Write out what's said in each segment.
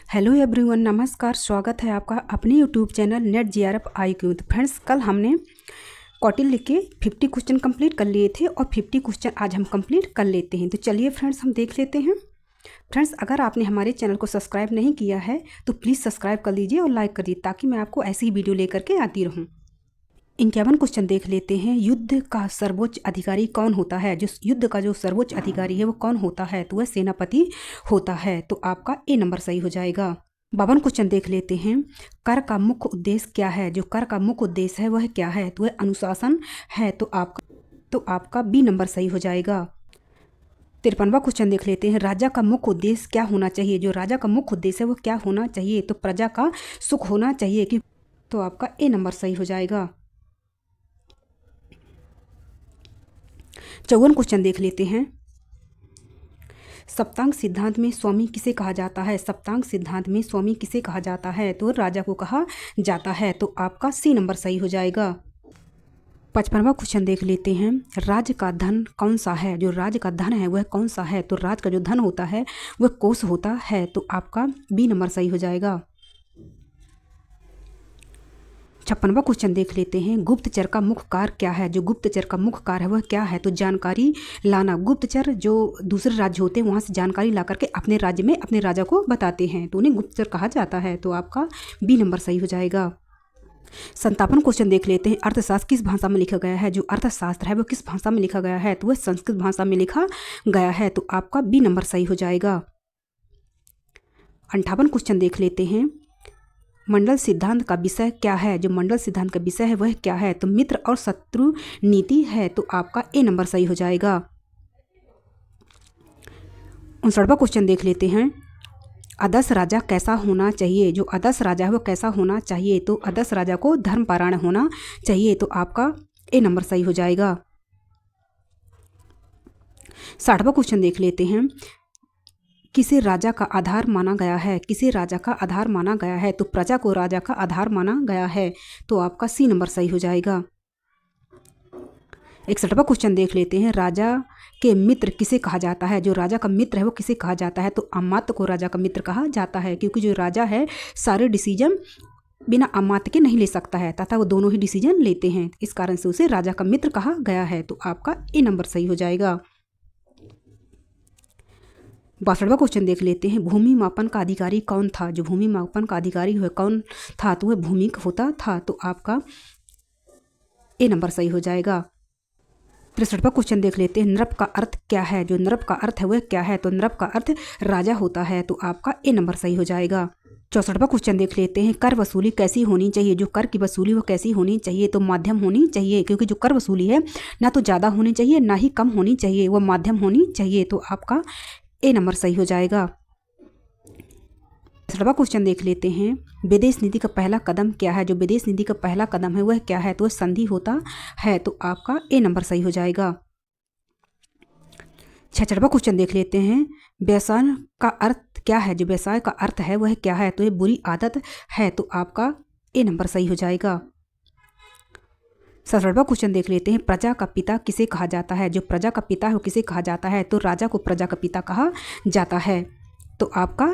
Hello everyone, नमस्कार। स्वागत है आपका अपने YouTube channel net GRF IQ। तो फ्रेंड्स, कल हमने कौटिल्य के 50 क्वेश्चन कंप्लीट कर लिए थे और 50 क्वेश्चन आज हम कंप्लीट कर लेते हैं। तो चलिए फ्रेंड्स, हम देख लेते हैं। फ्रेंड्स, अगर आपने हमारे चैनल को सब्सक्राइब नहीं किया है तो प्लीज़ सब्सक्राइब कर लीजिए और लाइक कर दीजिए, ताकि मैं आपको ऐसी ही वीडियो लेकर के आती रहूँ। 51 क्वेश्चन देख लेते हैं। युद्ध का सर्वोच्च अधिकारी कौन होता है? जो युद्ध का जो सर्वोच्च अधिकारी है वो कौन होता है? तो वह सेनापति होता है। तो आपका ए नंबर सही हो जाएगा। 52 क्वेश्चन देख लेते हैं। कर का मुख्य उद्देश्य क्या है? जो कर का मुख्य उद्देश्य है वह क्या है? तो वह अनुशासन है। तो आपका बी नंबर सही हो जाएगा। 53वां क्वेश्चन देख लेते हैं। राजा का मुख्य उद्देश्य क्या होना चाहिए? जो राजा का मुख्य उद्देश्य है वो क्या होना चाहिए? तो प्रजा का सुख होना चाहिए कि तो आपका ए नंबर सही हो जाएगा। 54 क्वेश्चन देख लेते हैं। सप्तांग सिद्धांत में स्वामी किसे कहा जाता है? सप्तांग सिद्धांत में स्वामी किसे कहा जाता है? तो राजा को कहा जाता है। तो आपका सी नंबर सही हो जाएगा। 55वां क्वेश्चन देख लेते हैं। राज्य का धन कौन सा है? जो राज्य का धन है वह कौन सा है? तो राज्य का जो धन होता है वह कोष होता है। तो आपका बी नंबर सही हो जाएगा। 56वां क्वेश्चन देख लेते हैं। गुप्तचर का मुख्य कार्य क्या है? जो गुप्तचर का मुख्य कार्य है वह क्या है? तो जानकारी लाना। गुप्तचर जो दूसरे राज्य होते हैं वहाँ से जानकारी ला करके अपने राज्य में अपने राजा को बताते हैं, तो उन्हें गुप्तचर कहा जाता है। तो आपका बी नंबर सही हो जाएगा। 57 क्वेश्चन देख लेते हैं। अर्थशास्त्र किस भाषा में लिखा गया है? जो अर्थशास्त्र है वो किस भाषा में लिखा गया है? तो वह संस्कृत भाषा में लिखा गया है। तो आपका बी नंबर सही हो जाएगा। 58 क्वेश्चन देख लेते हैं। मंडल सिद्धांत का विषय क्या है? जो मंडल सिद्धांत का विषय है वह क्या है? तो मित्र और शत्रु नीति है। तो आपका ए नंबर सही हो जाएगा। 59वां क्वेश्चन देख लेते हैं। आदर्श राजा कैसा होना चाहिए? जो आदर्श राजा है वो कैसा होना चाहिए? तो आदर्श राजा को धर्मपरायण होना चाहिए। तो आपका ए नंबर सही हो जाएगा। 60वां क्वेश्चन देख लेते हैं। किसे राजा का आधार माना गया है? किसे राजा का आधार माना गया है? तो प्रजा को राजा का आधार माना गया है। तो आपका सी नंबर सही हो जाएगा। 61वां क्वेश्चन देख लेते हैं। राजा के मित्र किसे कहा जाता है? जो राजा का मित्र है वो किसे कहा जाता है? तो अमात्य को राजा का मित्र कहा जाता है, क्योंकि जो राजा है सारे डिसीजन बिना अमात्य के नहीं ले सकता है, तथा वो दोनों ही डिसीजन लेते हैं। इस कारण से उसे राजा का मित्र कहा गया है। तो आपका ए नंबर सही हो जाएगा। 62वां क्वेश्चन देख लेते हैं। भूमि मापन का अधिकारी कौन था? जो भूमि मापन का अधिकारी है कौन था? तो वह भूमिक होता था। तो आपका ए नंबर सही हो जाएगा। 63वां क्वेश्चन देख लेते हैं। नृप का अर्थ क्या है? जो नृप का अर्थ है वह क्या है? तो नृप का अर्थ राजा होता है। तो आपका ए नंबर सही हो जाएगा। 64वां क्वेश्चन देख लेते हैं। कर वसूली कैसी होनी चाहिए? जो कर की वसूली वो कैसी होनी चाहिए? तो माध्यम होनी चाहिए, क्योंकि जो कर वसूली है ना तो ज़्यादा होनी चाहिए ना ही कम होनी चाहिए, वो माध्यम होनी चाहिए। तो आपका ए नंबर सही हो जाएगा। 63वां क्वेश्चन देख लेते हैं। विदेश नीति का पहला कदम क्या है? जो विदेश नीति का पहला कदम है वह क्या है? तो वह संधि होता है। तो आपका ए नंबर सही हो जाएगा। 66वां क्वेश्चन देख लेते हैं। व्यसन का अर्थ क्या है? जो व्यवसाय का अर्थ है वह क्या है? तो ये बुरी आदत है। तो आपका ए नंबर सही हो जाएगा। 67वां क्वेश्चन देख लेते हैं। प्रजा का पिता किसे कहा जाता है? जो प्रजा का पिता है वो किसे कहा जाता है? तो राजा को प्रजा का पिता कहा जाता है। तो आपका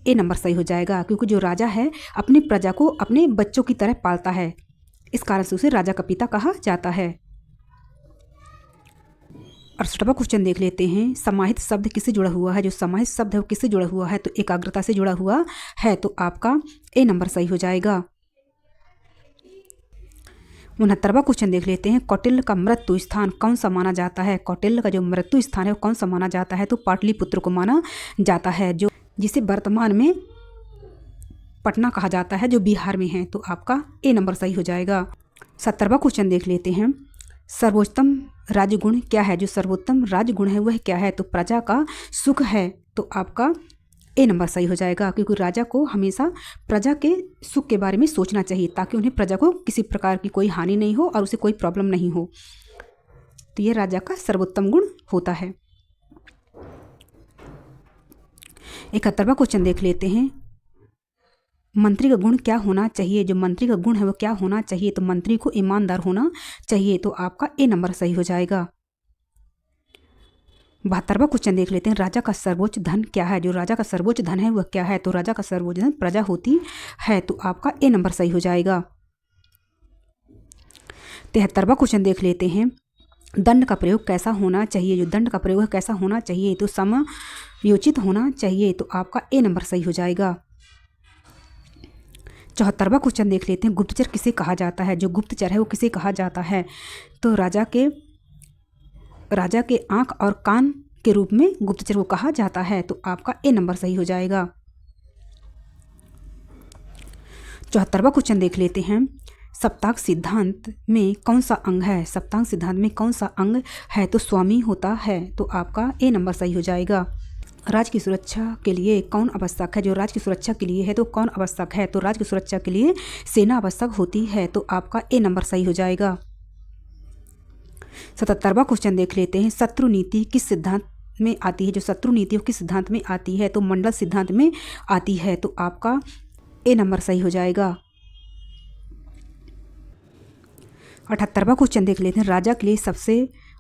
ए नंबर सही हो जाएगा, क्योंकि जो राजा है अपनी प्रजा को अपने बच्चों की तरह पालता है, इस कारण से उसे राजा का पिता कहा जाता है। 68वां क्वेश्चन देख लेते हैं। समाहित शब्द किससे जुड़ा हुआ है? जो समाहित शब्द है वो किससे जुड़ा हुआ है? तो एकाग्रता से जुड़ा हुआ है। तो आपका ए नंबर सही हो जाएगा। 69वां क्वेश्चन देख लेते हैं। कौटिल्य का मृत्यु स्थान कौन सा माना जाता है? कौटिल्य का जो मृत्यु स्थान है वो कौन सा माना जाता है? तो पाटलिपुत्र को माना जाता है, जो जिसे वर्तमान में पटना कहा जाता है, जो बिहार में है। तो आपका ए नंबर सही हो जाएगा। 70वां क्वेश्चन देख लेते हैं। सर्वोत्तम राजगुण क्या है? जो सर्वोत्तम राजगुण है वह क्या है? तो प्रजा का सुख है। तो आपका ए नंबर सही हो जाएगा, क्योंकि राजा को हमेशा प्रजा के सुख के बारे में सोचना चाहिए, ताकि उन्हें प्रजा को किसी प्रकार की कोई हानि नहीं हो और उसे कोई प्रॉब्लम नहीं हो। तो ये राजा का सर्वोत्तम गुण होता है। 71वां क्वेश्चन देख लेते हैं। मंत्री का गुण क्या होना चाहिए? जो मंत्री का गुण है वो क्या होना चाहिए? तो मंत्री को ईमानदार होना चाहिए। तो आपका ए नंबर सही हो जाएगा। 72वां क्वेश्चन देख लेते हैं, राजा का सर्वोच्च धन क्या है? जो राजा का सर्वोच्च धन है वह क्या है? तो राजा का सर्वोच्च धन प्रजा होती है, तो आपका ए नंबर सही हो जाएगा। 73वां क्वेश्चन देख लेते हैं, दंड का प्रयोग कैसा होना चाहिए? जो दंड का प्रयोग है कैसा होना चाहिए? तो समयोचित होना चाहिए, तो आपका ए नंबर सही हो जाएगा। 74वां क्वेश्चन देख लेते हैं, गुप्तचर किसे कहा जाता है? जो गुप्तचर है वो किसे कहा जाता है? तो राजा के आँख और कान के रूप में गुप्तचर को कहा जाता है, तो आपका ए नंबर सही हो जाएगा। 74वां क्वेश्चन देख लेते हैं, सप्तांक सिद्धांत में कौन सा अंग है? सप्तांक सिद्धांत में कौन सा अंग है? तो स्वामी होता है, तो आपका ए नंबर सही हो जाएगा। राज्य की सुरक्षा के लिए कौन आवश्यक है? जो राज्य की सुरक्षा के लिए है तो कौन आवश्यक है? तो राज्य की सुरक्षा के लिए सेना आवश्यक होती है, तो आपका ए नंबर सही हो जाएगा। 77वां क्वेश्चन देख लेते हैं, शत्रु नीति किस सिद्धांत में आती है? जो शत्रु नीति किस सिद्धांत में आती है? तो मंडल सिद्धांत में आती है, तो आपका ए नंबर सही हो जाएगा। 78वां क्वेश्चन देख लेते हैं, राजा के लिए सबसे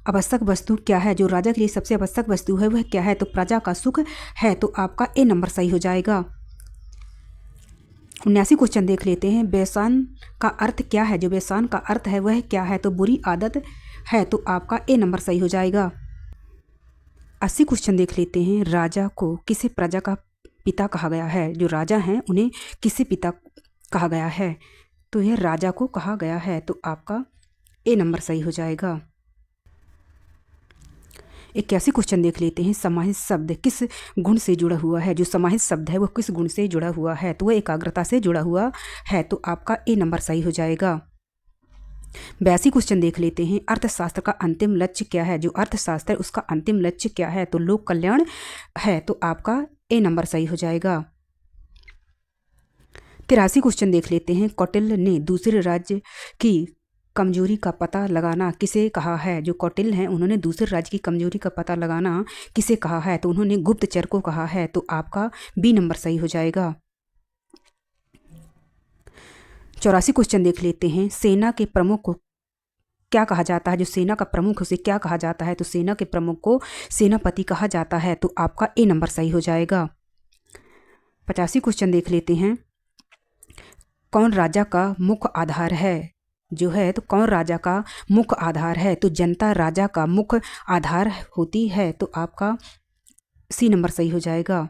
आवश्यक वस्तु क्या है? जो राजा के लिए सबसे आवश्यक वस्तु है वह क्या है? तो प्रजा का सुख है, तो आपका ए नंबर सही हो जाएगा। 79 क्वेश्चन देख लेते हैं, व्यसन का अर्थ क्या है? जो व्यसन का अर्थ है वह क्या है? तो बुरी आदत है, तो आपका ए नंबर सही हो जाएगा। 80 क्वेश्चन देख लेते हैं, राजा को किसे प्रजा का पिता कहा गया है? जो राजा हैं उन्हें किसे पिता कहा गया है? तो यह राजा को कहा गया है, तो आपका ए नंबर सही हो जाएगा। 81 क्वेश्चन देख लेते हैं, समाहित शब्द किस गुण से जुड़ा हुआ है? जो समाहित शब्द है वह किस गुण से जुड़ा हुआ है? तो वह एकाग्रता से जुड़ा हुआ है, तो आपका ए नंबर सही हो जाएगा। 82 क्वेश्चन देख लेते हैं, अर्थशास्त्र का अंतिम लक्ष्य क्या है? जो अर्थशास्त्र है उसका अंतिम लक्ष्य क्या है? तो लोक कल्याण है, तो आपका ए नंबर सही हो जाएगा। 83 क्वेश्चन देख लेते हैं, कौटिल्य ने दूसरे राज्य की कमजोरी का पता लगाना किसे कहा है? जो कौटिल्य हैं उन्होंने दूसरे राज्य की कमजोरी का पता लगाना किसे कहा है? तो उन्होंने गुप्तचर को कहा है, तो आपका बी नंबर सही हो जाएगा। 84 क्वेश्चन देख लेते हैं, सेना के प्रमुख को क्या कहा जाता है? जो सेना का प्रमुख उसे क्या कहा जाता है? तो सेना के प्रमुख को सेनापति कहा जाता है, तो आपका ए नंबर सही हो जाएगा। 85 क्वेश्चन देख लेते हैं, कौन राजा का मुख्य आधार है? जो है तो कौन राजा का मुख्य आधार है? तो जनता राजा का मुख्य आधार होती है, तो आपका सी नंबर सही हो जाएगा।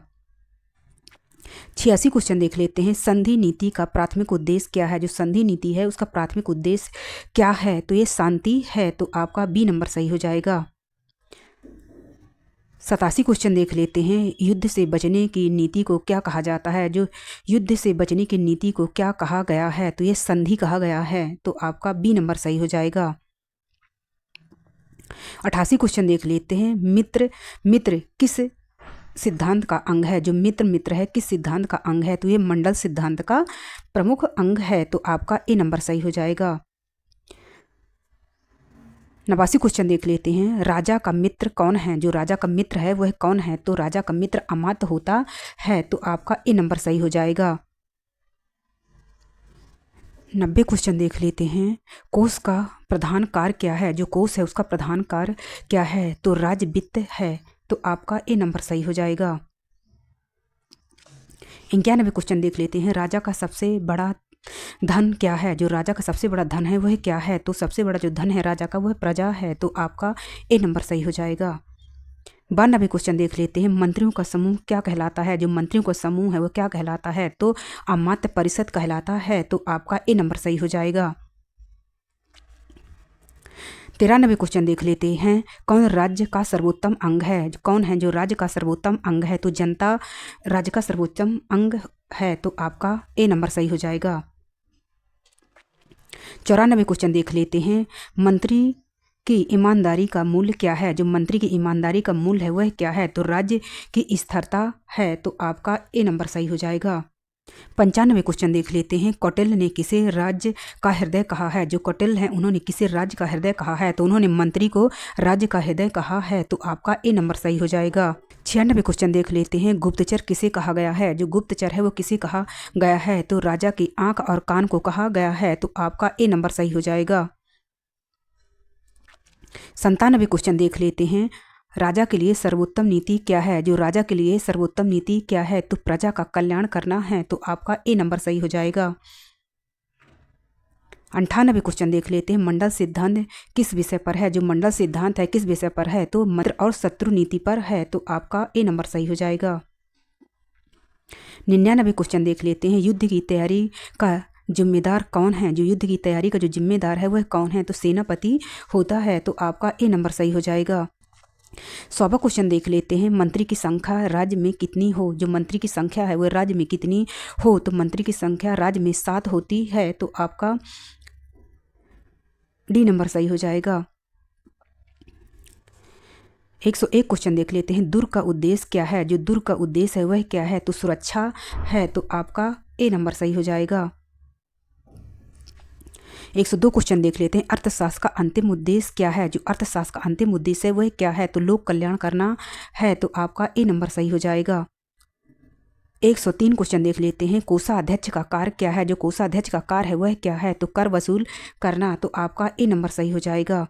86 क्वेश्चन देख लेते हैं, संधि नीति का प्राथमिक उद्देश्य क्या है? जो संधि नीति है उसका प्राथमिक उद्देश्य क्या है? तो ये शांति है, तो आपका बी नंबर सही हो जाएगा। 87 क्वेश्चन देख लेते हैं, युद्ध से बचने की नीति को क्या कहा जाता है? जो युद्ध से बचने की नीति को क्या कहा गया है? तो ये संधि कहा गया है, तो आपका बी नंबर सही हो जाएगा। 88 क्वेश्चन देख लेते हैं, मित्र किस सिद्धांत का अंग है? जो मित्र है किस सिद्धांत का अंग है? तो ये मंडल सिद्धांत का प्रमुख अंग है, तो आपका ए नंबर सही हो जाएगा। 89 क्वेश्चन देख लेते हैं, राजा का मित्र कौन है? जो राजा का मित्र है वह कौन है? तो राजा का मित्र अमात्य होता है, तो आपका ए नंबर सही हो जाएगा। 90 क्वेश्चन देख लेते हैं, कोष का प्रधान कार्य क्या है? जो कोष है उसका प्रधान कार्य क्या है? तो राज्य वित्त है, तो आपका ए नंबर सही हो जाएगा। 91 क्वेश्चन देख लेते हैं, राजा का सबसे बड़ा धन क्या है? जो राजा का सबसे बड़ा धन है वह क्या है? तो सबसे बड़ा जो धन है राजा का वह प्रजा है, तो आपका ए नंबर सही हो जाएगा। 92 क्वेश्चन देख लेते हैं, मंत्रियों का समूह क्या कहलाता है? जो मंत्रियों का समूह है वो क्या कहलाता है? तो अमात्य परिषद कहलाता है, तो आपका ए नंबर सही हो जाएगा। 93 क्वेश्चन देख लेते हैं, कौन राज्य का सर्वोत्तम अंग है? कौन है जो राज्य का सर्वोत्तम अंग है? तो जनता राज्य का सर्वोत्तम अंग है, तो आपका ए नंबर सही हो जाएगा। 94 क्वेश्चन देख लेते हैं, मंत्री की ईमानदारी का मूल्य क्या है? जो मंत्री की ईमानदारी का मूल्य है वह क्या है? तो राज्य की स्थिरता है, तो आपका ए नंबर सही हो जाएगा। 95 क्वेश्चन देख लेते हैं, कौटिल्य ने किसे राज्य का हृदय कहा है? जो कौटिल्य हैं उन्होंने किसे राज्य का हृदय कहा है? तो उन्होंने मंत्री को राज्य का हृदय कहा है, तो आपका ए नंबर सही हो जाएगा। 96 क्वेश्चन देख लेते हैं, गुप्तचर किसे कहा गया है? जो गुप्तचर है वो किसे कहा गया है? तो राजा की आंख और कान को कहा गया है, तो आपका ए नंबर सही हो जाएगा। 97 क्वेश्चन देख लेते हैं, राजा के लिए सर्वोत्तम नीति क्या है? जो राजा के लिए सर्वोत्तम नीति क्या है? तो प्रजा का कल्याण करना है, तो आपका ए नंबर सही हो जाएगा। 98 क्वेश्चन देख लेते हैं। मंडल सिद्धांत किस विषय पर है? जो मंडल सिद्धांत है किस विषय पर है? तो मित्र और शत्रु नीति पर है, तो आपका ए नंबर सही हो जाएगा। 99 क्वेश्चन देख लेते हैं। युद्ध की तैयारी का जिम्मेदार कौन है? जो युद्ध की तैयारी का जो जिम्मेदार है वह कौन है? तो सेनापति होता है, तो आपका ए नंबर सही हो जाएगा। 100वां क्वेश्चन देख लेते हैं। मंत्री की संख्या राज्य में कितनी हो? जो मंत्री की संख्या है वह राज्य में कितनी हो? तो मंत्री की संख्या राज्य में 7 होती है, तो आपका डी नंबर सही हो जाएगा। 101 क्वेश्चन देख लेते हैं। दुर्ग का उद्देश्य क्या है? जो दुर्ग का उद्देश्य है वह क्या है? तो सुरक्षा है, तो आपका ए नंबर सही हो जाएगा। 102 क्वेश्चन देख लेते हैं। अर्थशास्त्र का अंतिम उद्देश्य क्या है? जो अर्थशास्त्र का अंतिम उद्देश्य है वह क्या है? तो लोक कल्याण करना है, तो आपका ए नंबर सही हो जाएगा। 103 क्वेश्चन देख लेते हैं। कोषाध्यक्ष का कार्य क्या है? जो कोषाध्यक्ष का कार्य है वह क्या है? तो कर वसूल करना, तो आपका ए नंबर सही हो जाएगा।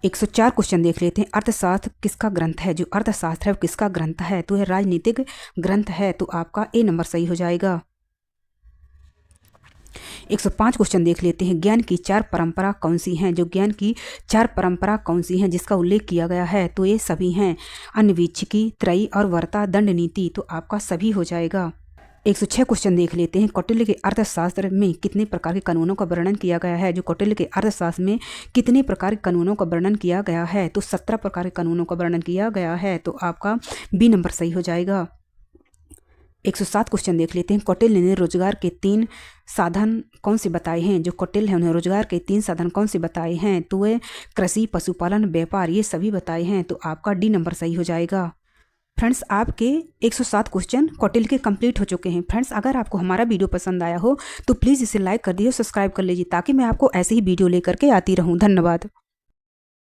104 क्वेश्चन देख लेते हैं। अर्थशास्त्र किसका ग्रंथ है? जो अर्थशास्त्र है किसका ग्रंथ है? तो यह राजनीतिक ग्रंथ है, तो आपका ए नंबर सही हो जाएगा। 105 क्वेश्चन देख लेते हैं। ज्ञान की 4 परंपरा कौन सी हैं? जो ज्ञान की 4 परंपरा कौन सी हैं जिसका उल्लेख किया गया है? तो ये सभी हैं। अन्वीक्षिकी, त्रयी और वर्ता, दंड नीति, तो आपका सभी हो जाएगा। 106 क्वेश्चन देख लेते हैं। कौटिल्य के अर्थशास्त्र में कितने प्रकार के कानूनों का वर्णन किया गया है? जो कौटिल्य के अर्थशास्त्र में कितने प्रकार के कानूनों का वर्णन किया गया है? तो 17 प्रकार के कानूनों का वर्णन किया गया है, तो आपका बी नंबर सही हो जाएगा। 107 क्वेश्चन देख लेते हैं। कौटिल्य ने रोजगार के 3 साधन कौन से बताए हैं? जो कौटिल्य है उन्हें रोजगार के 3 साधन कौन से बताए हैं? तो वे कृषि, पशुपालन, व्यापार, ये सभी बताए हैं, तो आपका डी नंबर सही हो जाएगा। फ्रेंड्स, आपके 107 क्वेश्चन कौटिल्य के कंप्लीट हो चुके हैं। फ्रेंड्स, अगर आपको हमारा वीडियो पसंद आया हो तो प्लीज़ इसे लाइक कर दीजिए, सब्सक्राइब कर लीजिए, ताकि मैं आपको ऐसे ही वीडियो लेकर के आती रहूँ। धन्यवाद।